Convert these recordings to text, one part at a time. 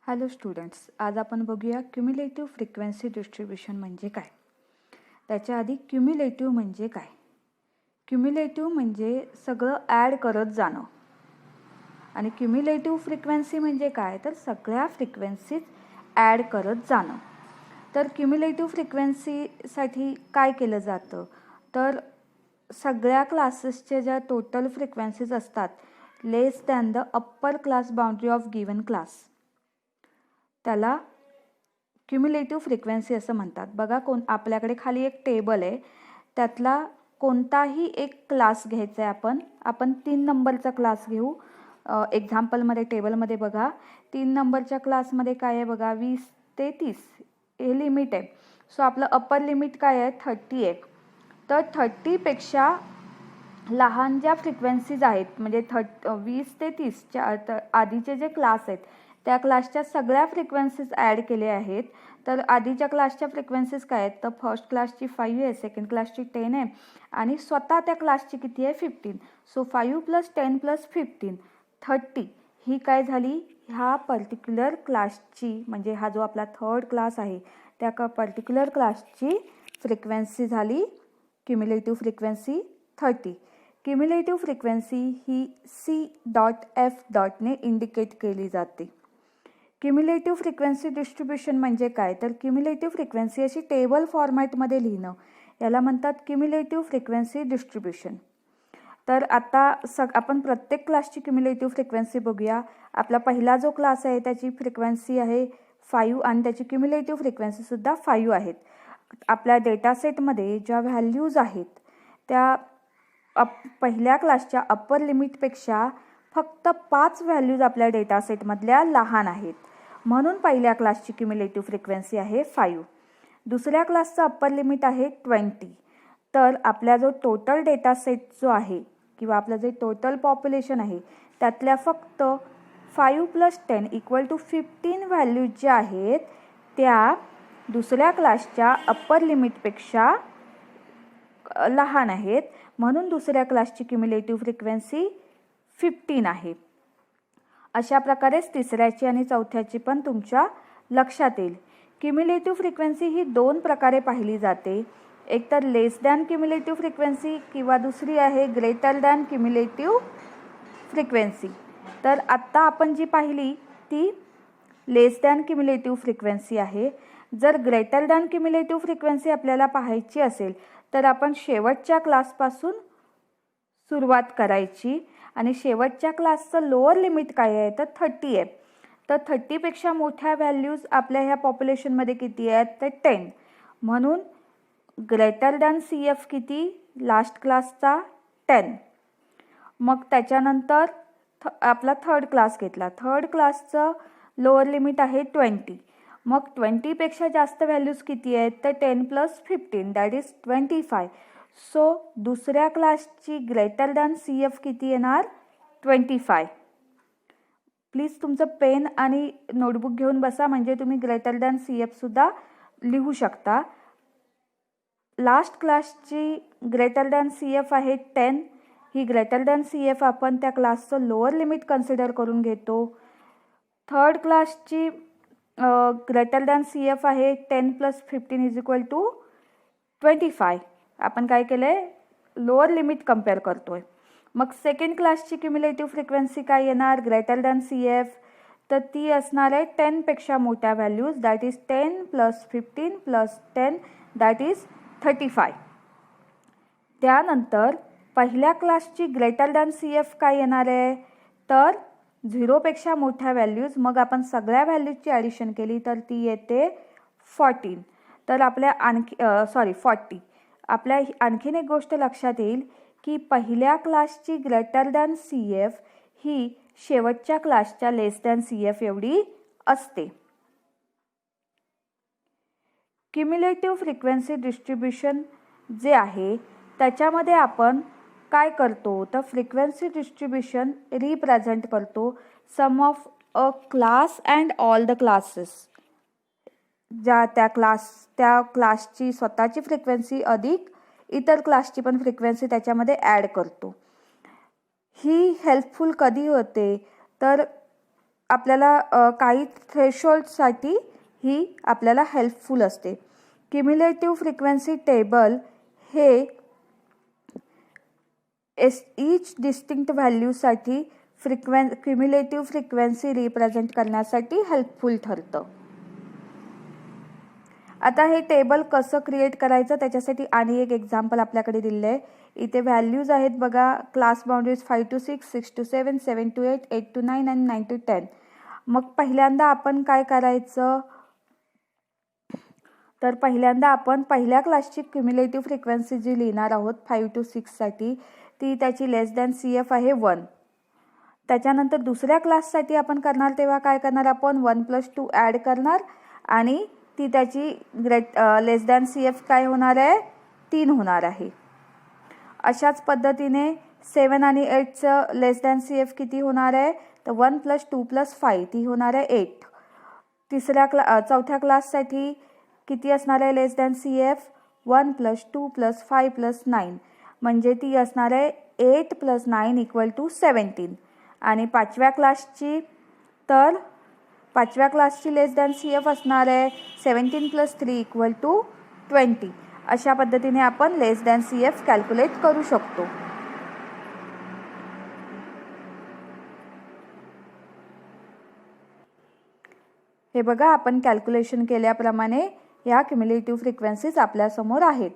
Hello students, आज आपण बघूया क्युम्युलेटिव्ह फ्रिक्वेन्सी डिस्ट्रीब्युशन म्हणजे काय. त्याच्या आधी क्युम्युलेटिव्ह म्हणजे काय. क्युम्युलेटिव्ह म्हणजे सगळं ॲड करत जाणं आणि क्युम्युलेटिव्ह फ्रिक्वेन्सी म्हणजे काय, तर सगळ्या फ्रिक्वेन्सीज ॲड करत जाणं. तर क्युम्युलेटिव्ह फ्रिक्वेन्सीसाठी काय केलं जातं, तर सगळ्या क्लासेसच्या ज्या टोटल फ्रिक्वेन्सीज असतात less than the upper class boundary of given class, त्याला क्युम्युलेटिव्ह फ्रिक्वेन्सी असं म्हणतात. बघा, आपल्याकडे खाली एक टेबल आहे, त्यातला कोणताही एक क्लास घ्यायचा आहे. आपण 3 नंबरचा क्लास घेऊ. एक्झाम्पलमध्ये टेबलमध्ये बघा 3 नंबरच्या क्लासमध्ये काय आहे बघा, 20 ते 30 हे लिमिट आहे. सो आपलं अप्पर लिमिट काय आहे, 30 आहे. तर 30पेक्षा लहान ज्या फ्रिक्वेन्सीज आहेत, म्हणजे 20 ते 30च्या आधीचे जे क्लास आहेत त्या क्लासच्या सगळ्या फ्रिक्वेन्सीज ॲड केल्या आहेत. तर आधीच्या क्लासच्या फ्रिक्वेन्सीज काय आहेत, तर फर्स्ट क्लासची 5 आहे, सेकंड क्लासची 10 आहे आणि स्वतः त्या क्लासची किती आहे, 15. सो 5 + 10 + 15 30 ही काय झाली, ह्या पर्टिक्युलर क्लासची, म्हणजे हा जो आपला थर्ड क्लास आहे त्या पर्टिक्युलर क्लासची फ्रिक्वेन्सी झाली क्युम्युलेटिव्ह फ्रिक्वेन्सी 30. क्युम्युलेटिव्ह फ्रिक्वेन्सी ही C.F. ने इंडिकेट केली जाते. क्युम्युलेटिव्ह फ्रिक्वेन्सी डिस्ट्रीब्युशन म्हणजे काय, तर क्युम्युलेटिव्ह फ्रिक्वेन्सी अशी टेबल फॉर्मॅटमध्ये लिहिणं, याला म्हणतात क्युम्युलेटिव्ह फ्रिक्वेन्सी डिस्ट्रीब्युशन. तर आता आपण प्रत्येक क्लासची क्युम्युलेटिव्ह फ्रिक्वेन्सी बघूया. आपला पहिला जो क्लास आहे त्याची फ्रिक्वेन्सी आहे 5 आणि त्याची क्युम्युलेटिव्ह फ्रिक्वेन्सीसुद्धा 5 आहेत. आपल्या डेटासेटमध्ये ज्या व्हॅल्यूज आहेत त्या पहिल्या क्लासच्या अप्पर लिमिटपेक्षा फक्त 5 व्हॅल्यूज आपल्या डेटासेटमधल्या लहान आहेत, म्हणून पहिल्या क्लासची क्युम्युलेटिव्ह फ्रिक्वेन्सी आहे 5. दुसऱ्या क्लासचं अप्पर लिमिट आहे 20. तर आपला जो टोटल डेटासेट जो आहे किंवा आपलं जे टोटल पॉप्युलेशन आहे त्यातल्या फक्त 5 + 10 = 15 व्हॅल्यूज ज्या आहेत त्या दुसऱ्या क्लासच्या अप्पर लिमिटपेक्षा लहान आहेत, म्हणून दुसऱ्या क्लासची क्युम्युलेटिव्ह फ्रिक्वेन्सी 15 आहे. अशा प्रकारेच तिसऱ्याची आणि चौथ्याची पण तुमच्या लक्षात येईल. क्युम्युलेटिव्ह फ्रिक्वेन्सी ही 2 प्रकारे पाहिली जाते. एक तर लेस दॅन क्युम्युलेटिव्ह फ्रिक्वेन्सी किंवा दुसरी आहे ग्रेटर दॅन क्युम्युलेटिव्ह फ्रिक्वेन्सी. तर आत्ता आपण जी पाहिली ती लेस दॅन क्युम्युलेटिव्ह फ्रिक्वेन्सी आहे. जर ग्रेटर दॅन क्युम्युलेटिव्ह फ्रिक्वेन्सी आपल्याला पाहायची असेल तर आपण शेवटच्या क्लासपासून सुरुवात करायची आणि शेवटच्या क्लासचं लोअर लिमिट काय आहे, तर 30 आहे. तर 30पेक्षा मोठ्या व्हॅल्यूज आपल्या ह्या पॉप्युलेशनमध्ये किती आहेत, तर 10. म्हणून ग्रेटर दॅन CF किती, लास्ट क्लासचा 10. मग त्याच्यानंतर आपला थर्ड क्लास घेतला. थर्ड क्लासचं लोअर लिमिट आहे 20. मग 20पेक्षा जास्त व्हॅल्यूज किती आहेत, तर 10 + 15 दॅट इज 25. सो दुसऱ्या क्लासची ग्रेटर दॅन CF किती येणार, 25. प्लीज तुमचं पेन आणि नोटबुक घेऊन बसा, म्हणजे तुम्ही ग्रेटर दॅन CF सुद्धा लिहू शकता. लास्ट क्लासची ग्रेटर दॅन CF आहे 10. ही ग्रेटर दॅन CF आपण त्या क्लासचं लोअर लिमिट कन्सिडर करून घेतो. थर्ड क्लासची ग्रेटर दॅन CF आहे 10 + 15 = 25. आपण काय केलं आहे, लोअर लिमिट कम्पेअर करतोय. मग सेकंड क्लासची क्युम्युलेटिव्ह फ्रिक्वेन्सी काय येणार, ग्रेटर दॅन CF, तर ती असणार आहे 10पेक्षा मोठ्या values that is 10 + 15 + 10 that is 35. त्यानंतर पहिल्या क्लासची ग्रेटर दॅन CF काय येणार आहे, तर 0पेक्षा मोठ्या व्हॅल्यूज. मग आपण सगळ्या व्हॅल्यूजची ॲडिशन केली तर ती येते 14. तर आपल्या 40. आपल्या आणखीन एक गोष्ट लक्षात येईल की पहिल्या क्लासची ग्रेटर दॅन CF ही शेवटच्या क्लासच्या लेस दॅन CF एवढी असते. क्युम्युलेटिव्ह फ्रिक्वेन्सी डिस्ट्रीब्युशन जे आहे त्याच्यामध्ये आपण काय करतो, तर फ्रिक्वेन्सी डिस्ट्रीब्युशन रिप्रेझेंट करतो sum of a class and all the classes. त्या क्लासची स्वतःची फ्रिक्वेन्सी अधिक इतर क्लासची पण फ्रिक्वेन्सी त्याच्यामध्ये ॲड करतो. ही हेल्पफुल कधी होते, तर आपल्याला काही थ्रेशोल्डसाठी ही आपल्याला हेल्पफुल असते. क्युम्युलेटिव्ह फ्रिक्वेन्सी टेबल हे ईच डिस्टिंक्ट व्हॅल्यूसाठी क्युम्युलेटिव्ह फ्रिक्वेन्सी रिप्रेझेंट करण्यासाठी हेल्पफुल ठरतं. आता हे टेबल कसं क्रिएट करायचं त्याच्यासाठी आणि एक एक्झाम्पल आपल्याकडे दिलं आहे. इथे व्हॅल्यूज आहेत बघा, class boundaries 5 to 6, 6 to 7, 7 to 8, 8 to 9 आणि 9 to 10. मग पहिल्यांदा आपण काय करायचं, तर पहिल्यांदा आपण पहिल्या क्लासची क्युम्युलेटिव्ह फ्रिक्वेन्सी जी लिहिणार आहोत 5 to 6 साठी, ती त्याची CF आहे 1. त्याच्यानंतर दुसऱ्या क्लाससाठी आपण करणार तेव्हा काय करणार, आपण 1 + 2 ॲड करणार आणि ती त्याची CF काय होणार आहे, 3 होणार आहे. अशाच पद्धतीने 7 आणि 8चं CF किती होणार आहे, तर 1 + 2 + 5 ती होणार आहे 8. चौथ्या क्लाससाठी किती असणार आहे CF, 1 + 2 + 5 + 9 म्हणजे ती असणार आहे 8 + 9 = 17. आणि पाचव्या क्लासची CF असणार आहे 17 + 3 = 20. अशा पद्धतीने आपण CF कॅल्क्युलेट करू शकतो. हे बघा, आपण कॅल्क्युलेशन केल्याप्रमाणे ह्या क्युम्युलेटिव्ह फ्रिक्वेन्सीज आपल्यासमोर आहेत.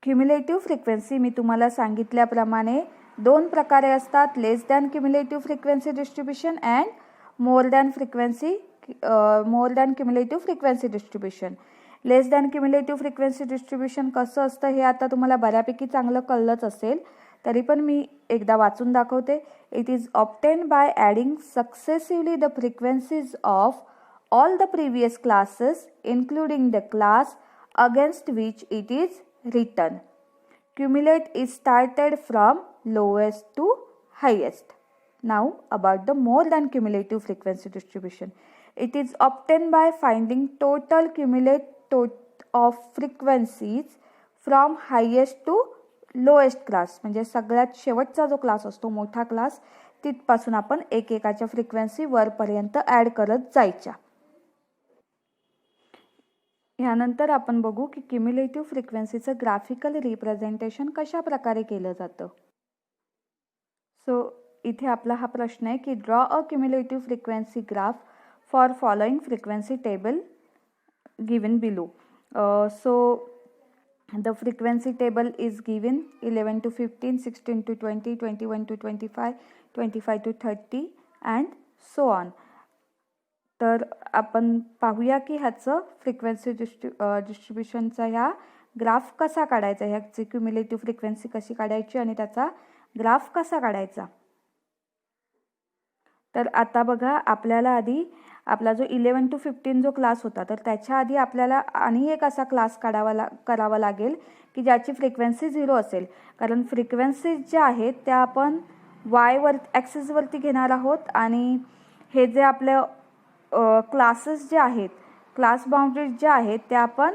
क्युम्युलेटिव्ह फ्रिक्वेन्सी मी तुम्हाला सांगितल्याप्रमाणे 2 प्रकारे असतात, cumulative frequency distribution and more than cumulative frequency distribution. Cumulative frequency distribution कसं असतं हे आता तुम्हाला बऱ्यापैकी चांगलं कळलंच असेल, तरी पण मी एकदा वाचून दाखवते. It is obtained by adding successively the frequencies of all the previous classes including the class against which it is written. Cumulate is started from lowest to highest. Now about the more than cumulative frequency distribution. It is obtained by finding total cumulate of frequencies from highest to lowest class. म्हणजे सगळ्यात शेवटचा जो class असतो मोठा class, तिथपासून आपण एकेकाच्या frequency वरपर्यंत add करत जायच्या. यानंतर आपण बघू की क्युम्युलेटिव्ह फ्रिक्वेन्सीचं ग्राफिकल रिप्रेझेंटेशन कशा प्रकारे केलं जातं. सो इथे आपला हा प्रश्न आहे की draw a cumulative frequency graph for following frequency table given below. So the frequency table is given 11 to 15, 16 to 20, 21 to 25, 25 to 30 and so on. तर आपण पाहूया की ह्याचं फ्रिक्वेन्सी डिस्ट्रीब्युशनचा ह्या ग्राफ कसा काढायचा, ह्याची क्युम्युलेटिव्ह फ्रिक्वेन्सी कशी काढायची आणि त्याचा ग्राफ कसा काढायचा. तर आता बघा, आपल्याला आधी आपला जो 11 to 15 जो क्लास होता, तर त्याच्या आधी आपल्याला आणि एक असा क्लास करावा लागेल की ज्याची फ्रिक्वेन्सी 0 असेल. कारण फ्रिक्वेन्सीज ज्या आहेत त्या आपण ॲक्सिसवरती घेणार आहोत आणि हे जे आपलं क्लासेस जे आहेत, क्लास बाउंड्रीज ज्या आहेत त्या आपण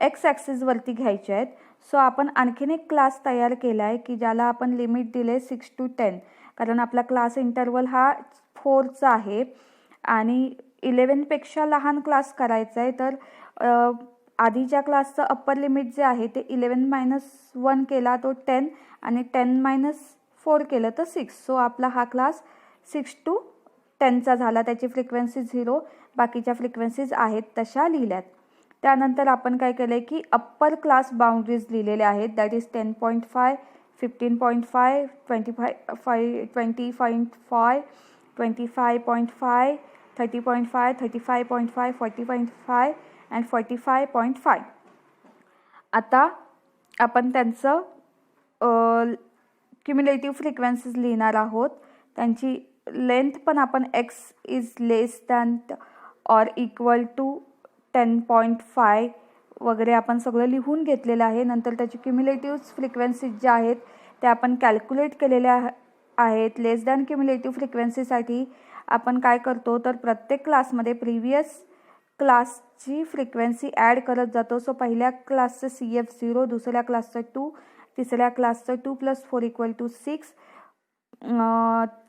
एक्स ॲक्सिसवरती घ्यायच्या आहेत. सो आपण आणखीन एक क्लास तयार केला आहे की ज्याला आपण लिमिट दिले 6 to 10. कारण आपला क्लास इंटरवल हा 4चा आहे आणि 11पेक्षा लहान क्लास करायचा आहे. तर आधीच्या क्लासचं अप्पर लिमिट जे आहे ते 11 - 1 केला तो 10 आणि 10 - 4 केलं तर 6. सो आपला हा क्लास 6 to 10चा झाला. त्याची फ्रिक्वेन्सी 0, बाकीच्या फ्रिक्वेन्सीज आहेत तशा लिहिल्यात. त्यानंतर आपण काय केलं आहे की अप्पर क्लास बाउंड्रीज लिहिलेल्या आहेत. That is 10.5, 15.5, 25.5, 25.5, 30.5, 35.5, 40.5 and 45.5. आता आपण त्यांचं क्युम्युलेटिव्ह फ्रिक्वेन्सीज लिहिणार आहोत. त्यांची लेंथ पण आपण x इज <= 10.5 वगैरे आपण सगळं लिहून घेतलेलं आहे. नंतर त्याची क्युम्युलेटिव्ह फ्रिक्वेन्सीज ज्या आहेत त्या आपण कॅल्क्युलेट केलेल्या आहेत. क्युम्युलेटिव्ह फ्रिक्वेन्सीसाठी आपण काय करतो, तर प्रत्येक क्लासमध्ये प्रिव्हियस क्लासची फ्रिक्वेन्सी ॲड करत जातो. सो पहिल्या क्लासचं CF 0, दुसऱ्या क्लासचं 2, तिसऱ्या क्लासचं 2 + 4 = 6,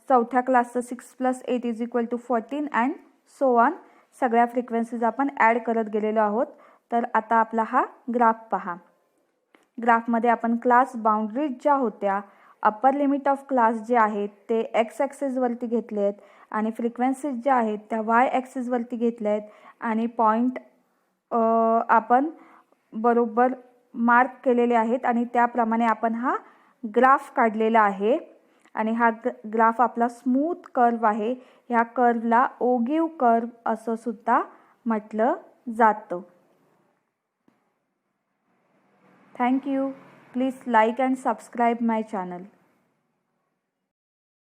चौथ्या क्लासचं 6 + 8 = 14 अँड सो ऑन. सगळ्या फ्रिक्वेन्सीज आपण ॲड करत गेलेलो आहोत. तर आता आपला हा ग्राफ पहा. ग्राफमध्ये आपण क्लास बाउंड्रीज ज्या होत्या, अप्पर लिमिट ऑफ क्लास जे आहेत ते एक्स ॲक्सिसवरती घेतले आहेत आणि फ्रिक्वेन्सीज ज्या आहेत त्या वाय ॲक्सिसवरती घेतल्या आहेत आणि पॉईंट आपण बरोबर मार्क केलेले आहेत आणि त्याप्रमाणे आपण हा ग्राफ काढलेला आहे. आणि हा ग्राफ आपला स्मूथ कर्व आहे. ह्या कर्वला ओगिव कर्व असं सुद्धा म्हटलं जातं. Thank you. Please like and subscribe my channel.